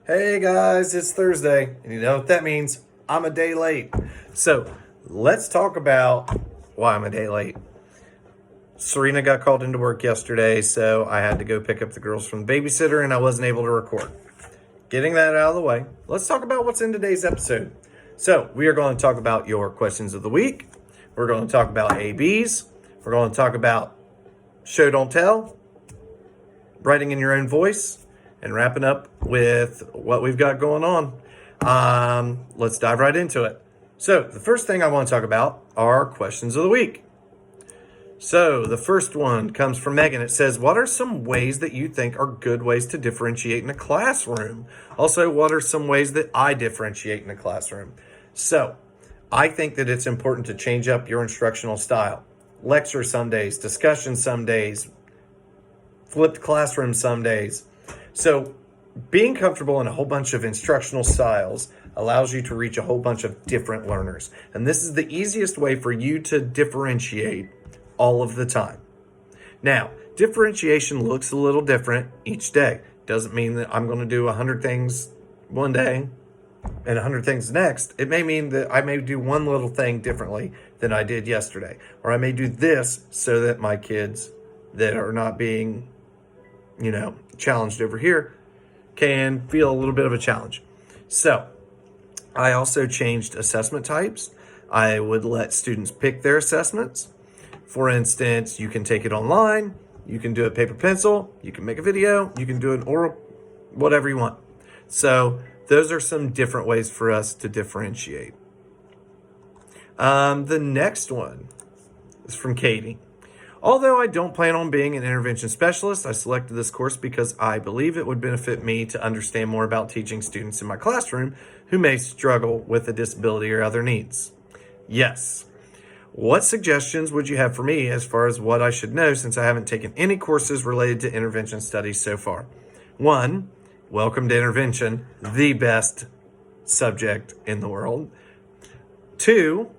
Hey guys, it's Thursday, and you know what that means? I'm a day late. So let's talk about why I'm a day late. Serena got called into work yesterday, so I had to go pick up the girls from the babysitter, and I wasn't able to record. Getting that out of the way, let's talk about what's in today's episode. So we are going to talk about your questions of the week. We're going to talk about ABs. We're going to talk about show, don't tell, writing in your own voice, and wrapping up with what we've got going on. Let's dive right into it. So the first thing I want to talk about are questions of the week. So the first one comes from Megan. It says, what are some ways that you think are good ways to differentiate in a classroom? Also, what are some ways that I differentiate in a classroom? So I think that it's important to change up your instructional style. Lecture some days, discussion some days, flipped classroom some days. So being comfortable in a whole bunch of instructional styles allows you to reach a whole bunch of different learners. And this is the easiest way for you to differentiate all of the time. Now, differentiation looks a little different each day. Doesn't mean that I'm going to do 100 things one day and 100 things next. It may mean that I may do one little thing differently than I did yesterday. Or I may do this so that my kids that are not being challenged over here can feel a little bit of a challenge. So I also changed assessment types. I would let students pick their assessments. For instance, you can take it online, you can do it paper pencil, you can make a video, you can do an oral, whatever you want. So those are some different ways for us to differentiate. The next one is from Katie. Although I don't plan on being an intervention specialist, I selected this course because I believe it would benefit me to understand more about teaching students in my classroom who may struggle with a disability or other needs. Yes. What suggestions would you have for me as far as what I should know, since I haven't taken any courses related to intervention studies so far? 1, welcome to intervention, the best subject in the world. 2,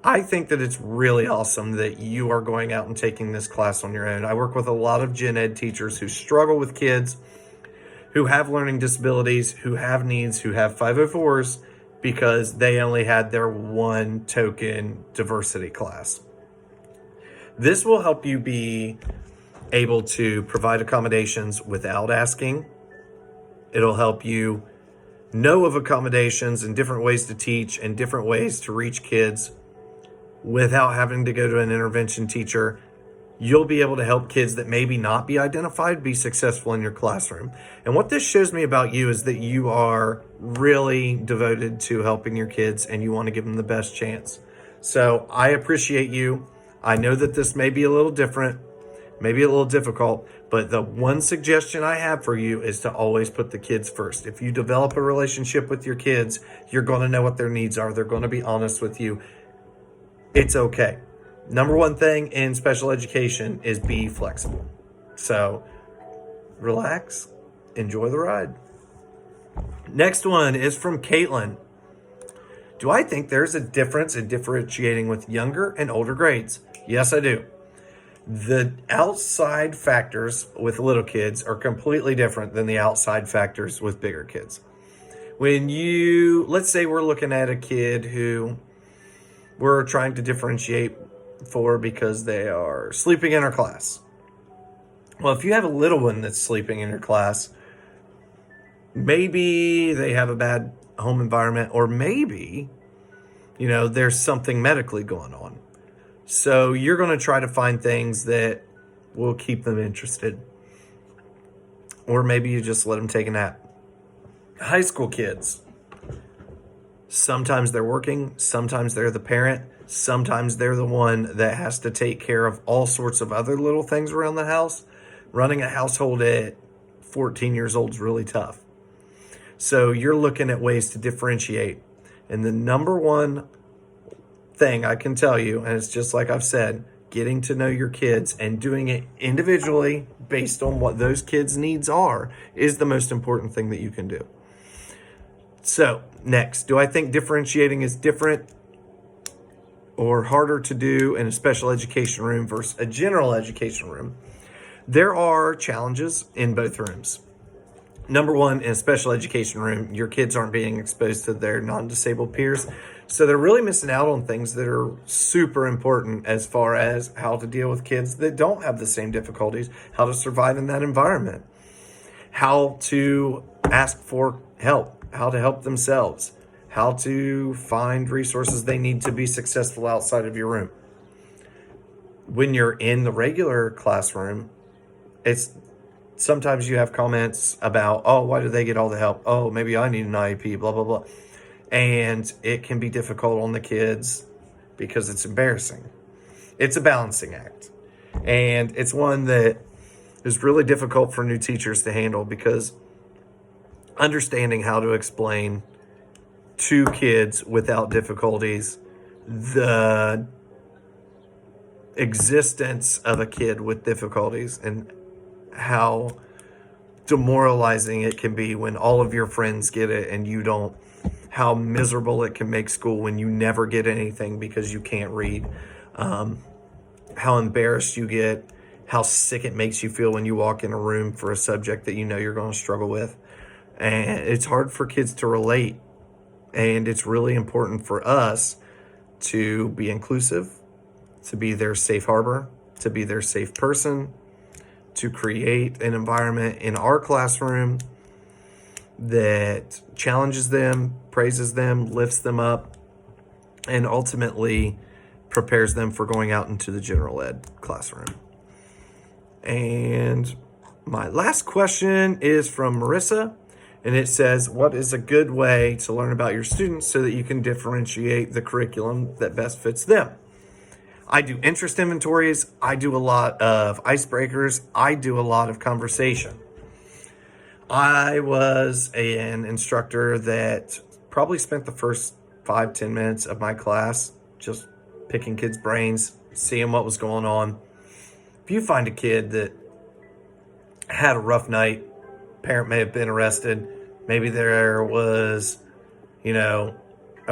I think that it's really awesome that you are going out and taking this class on your own. I work with a lot of gen ed teachers who struggle with kids, who have learning disabilities, who have needs, who have 504s, because they only had their one token diversity class. This will help you be able to provide accommodations without asking. It'll help you know of accommodations and different ways to teach and different ways to reach kids without having to go to an intervention teacher. You'll be able to help kids that maybe not be identified be successful in your classroom. And what this shows me about you is that you are really devoted to helping your kids and you want to give them the best chance. So I appreciate you. I know that this may be a little different, maybe a little difficult, but the one suggestion I have for you is to always put the kids first. If you develop a relationship with your kids, you're going to know what their needs are. They're going to be honest with you. It's okay. Number one thing in special education is be flexible. So relax, enjoy the ride. Next one is from Caitlin. Do I think there's a difference in differentiating with younger and older grades? Yes, I do. The outside factors with little kids are completely different than the outside factors with bigger kids. Let's say we're looking at a kid who we're trying to differentiate for because they are sleeping in our class. Well, if you have a little one that's sleeping in your class, maybe they have a bad home environment, or maybe, there's something medically going on. So you're going to try to find things that will keep them interested. Or maybe you just let them take a nap. High school kids. Sometimes they're working, sometimes they're the parent, sometimes they're the one that has to take care of all sorts of other little things around the house. Running a household at 14 years old is really tough. So you're looking at ways to differentiate. And the number one thing I can tell you, and it's just like I've said, getting to know your kids and doing it individually based on what those kids' needs are is the most important thing that you can do. So next, do I think differentiating is different or harder to do in a special education room versus a general education room? There are challenges in both rooms. Number one, in a special education room, your kids aren't being exposed to their non-disabled peers. So they're really missing out on things that are super important as far as how to deal with kids that don't have the same difficulties, how to survive in that environment, how to ask for help, how to help themselves, how to find resources they need to be successful outside of your room. When you're in the regular classroom, it's sometimes you have comments about, oh, why do they get all the help? Oh, maybe I need an IEP, blah, blah, blah. And it can be difficult on the kids because it's embarrassing. It's a balancing act. And it's one that is really difficult for new teachers to handle, because understanding how to explain to kids without difficulties the existence of a kid with difficulties and how demoralizing it can be when all of your friends get it and you don't, how miserable it can make school when you never get anything because you can't read, how embarrassed you get, how sick it makes you feel when you walk in a room for a subject that you know you're going to struggle with. And it's hard for kids to relate. And it's really important for us to be inclusive, to be their safe harbor, to be their safe person, to create an environment in our classroom that challenges them, praises them, lifts them up, and ultimately prepares them for going out into the general ed classroom. And my last question is from Marissa, and it says, what is a good way to learn about your students so that you can differentiate the curriculum that best fits them? I do interest inventories. I do a lot of icebreakers. I do a lot of conversation. I was an instructor that probably spent the first 5-10 minutes of my class just picking kids' brains, seeing what was going on. If you find a kid that had a rough night, parent may have been arrested, maybe there was, a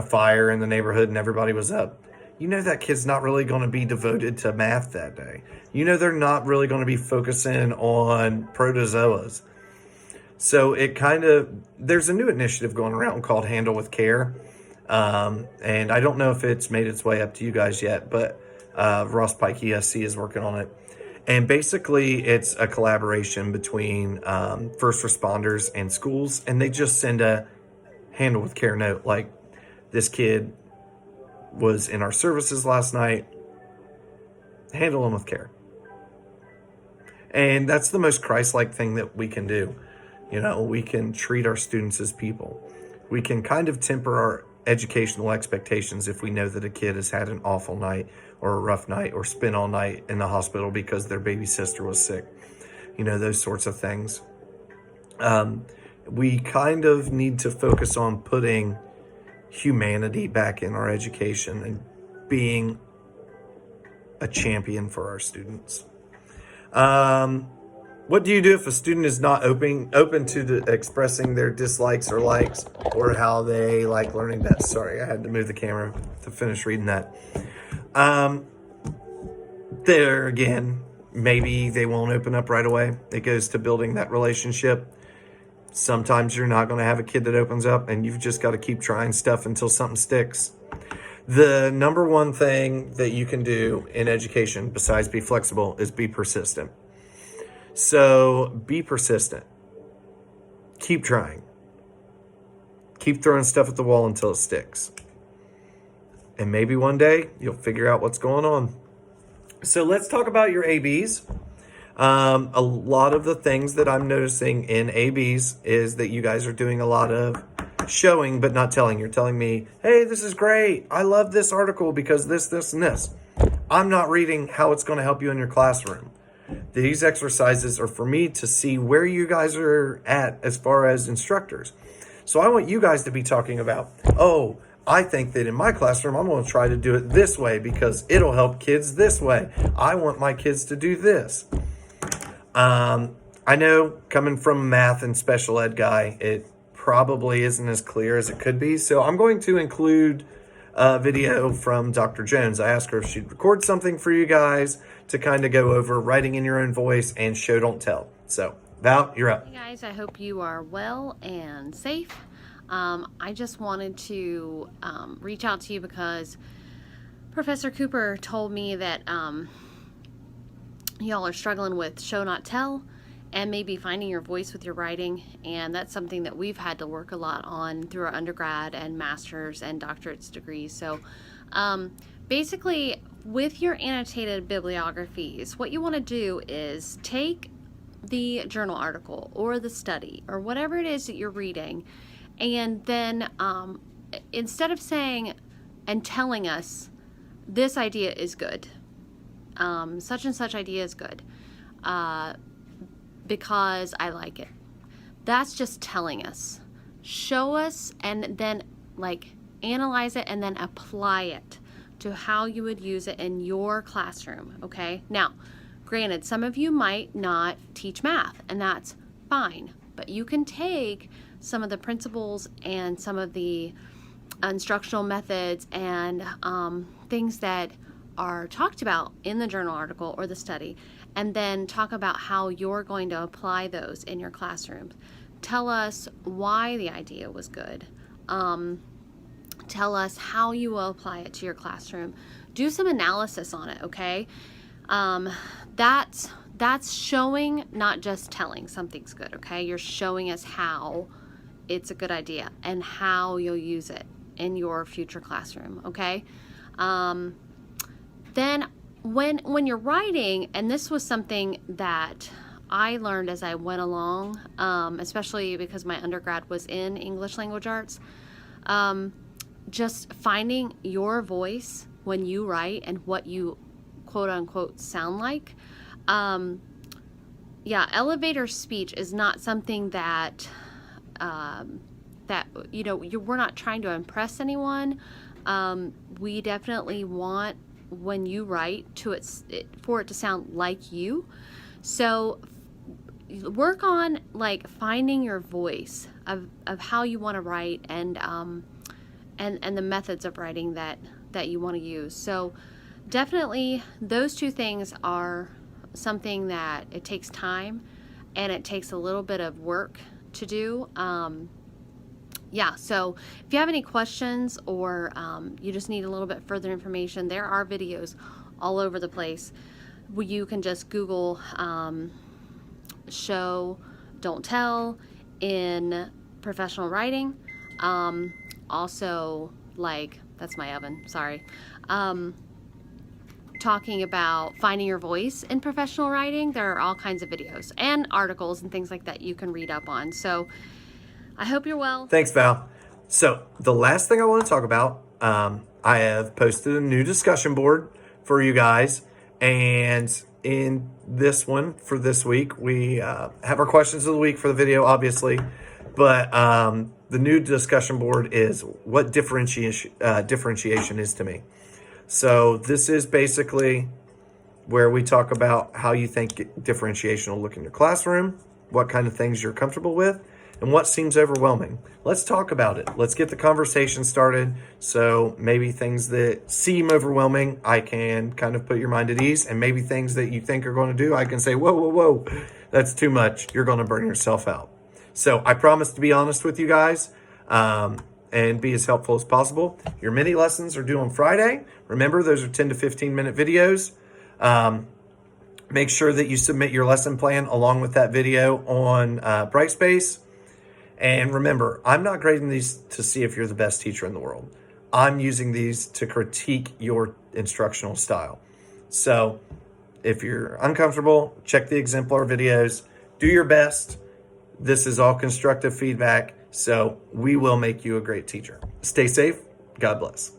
fire in the neighborhood and everybody was up, that kid's not really going to be devoted to math that day. They're not really going to be focusing on protozoas. So there's a new initiative going around called Handle with Care. And I don't know if it's made its way up to you guys yet, but Ross Pike ESC is working on it. And basically it's a collaboration between first responders and schools. And they just send a Handle with Care note, like, this kid was in our services last night, handle them with care. And that's the most Christ-like thing that we can do. We can treat our students as people. We can kind of temper our educational expectations if we know that a kid has had an awful night or a rough night or spent all night in the hospital because their baby sister was sick. Those sorts of things. We kind of need to focus on putting humanity back in our education and being a champion for our students. What do you do if a student is not open to expressing their dislikes or likes, or how they like learning that? Sorry, I had to move the camera to finish reading that. There again, maybe they won't open up right away. It goes to building that relationship. Sometimes you're not going to have a kid that opens up, and you've just got to keep trying stuff until something sticks. The number one thing that you can do in education, besides be flexible, is be persistent. So be persistent. Keep trying. Keep throwing stuff at the wall until it sticks. And maybe one day you'll figure out what's going on. So let's talk about your ABs. A lot of the things that I'm noticing in ABs is that you guys are doing a lot of showing but not telling. You're telling me, hey, this is great. I love this article because this, and this. I'm not reading how it's going to help you in your classroom. These exercises are for me to see where you guys are at as far as instructors. So I want you guys to be talking about, oh, I think that in my classroom, I'm going to try to do it this way because it'll help kids this way. I want my kids to do this. I know coming from a math and special ed guy, it probably isn't as clear as it could be. So I'm going to include a video from Dr. Jones. I asked her if she'd record something for you guys to kind of go over writing in your own voice and show, don't tell. So Val, you're up. Hey guys, I hope you are well and safe. I just wanted to reach out to you because Professor Cooper told me that y'all are struggling with show not tell and maybe finding your voice with your writing, and that's something that we've had to work a lot on through our undergrad and master's and doctorate's degrees. So basically, with your annotated bibliographies, what you want to do is take the journal article or the study or whatever it is that you're reading, and then instead of saying and telling us this idea is good, such and such idea is good because I like it, that's just telling us. Show us and then like analyze it and then apply it to how you would use it in your classroom. Okay, now granted, some of you might not teach math, and that's fine, but you can take some of the principles and some of the instructional methods and things that are talked about in the journal article or the study, and then talk about how you're going to apply those in your classrooms. Tell us why the idea was good. Tell us how you will apply it to your classroom. Do some analysis on it, okay? That's showing, not just telling something's good, okay? You're showing us how it's a good idea and how you'll use it in your future classroom, okay? Then when you're writing, and this was something that I learned as I went along, especially because my undergrad was in English language arts, just finding your voice when you write and what you quote unquote sound like. Elevator speech is not something that we're not trying to impress anyone. We definitely want, when you write, for it to sound like you. So work on like finding your voice of how you want to write and the methods of writing that you want to use. So definitely those two things are something that it takes time and it takes a little bit of work to do. So if you have any questions or you just need a little bit further information, there are videos all over the place where you can just Google show, don't tell in professional writing. Also, like, that's my oven, sorry. Talking about finding your voice in professional writing, there are all kinds of videos and articles and things like that you can read up on. So I hope you're well. Thanks, Val. So the last thing I want to talk about, I have posted a new discussion board for you guys. And in this one for this week, we have our questions of the week for the video, obviously. But the new discussion board is what differentiation is to me. So this is basically where we talk about how you think differentiation will look in your classroom, what kind of things you're comfortable with, and what seems overwhelming. Let's talk about it. Let's get the conversation started. So maybe things that seem overwhelming, I can kind of put your mind at ease, and maybe things that you think are going to do, I can say, whoa, that's too much. You're going to burn yourself out. So I promise to be honest with you guys, and be as helpful as possible. Your mini lessons are due on Friday. Remember, those are 10 to 15 minute videos. Make sure that you submit your lesson plan along with that video on Brightspace. And remember, I'm not grading these to see if you're the best teacher in the world. I'm using these to critique your instructional style. So if you're uncomfortable, check the exemplar videos. Do your best. This is all constructive feedback. So we will make you a great teacher. Stay safe. God bless.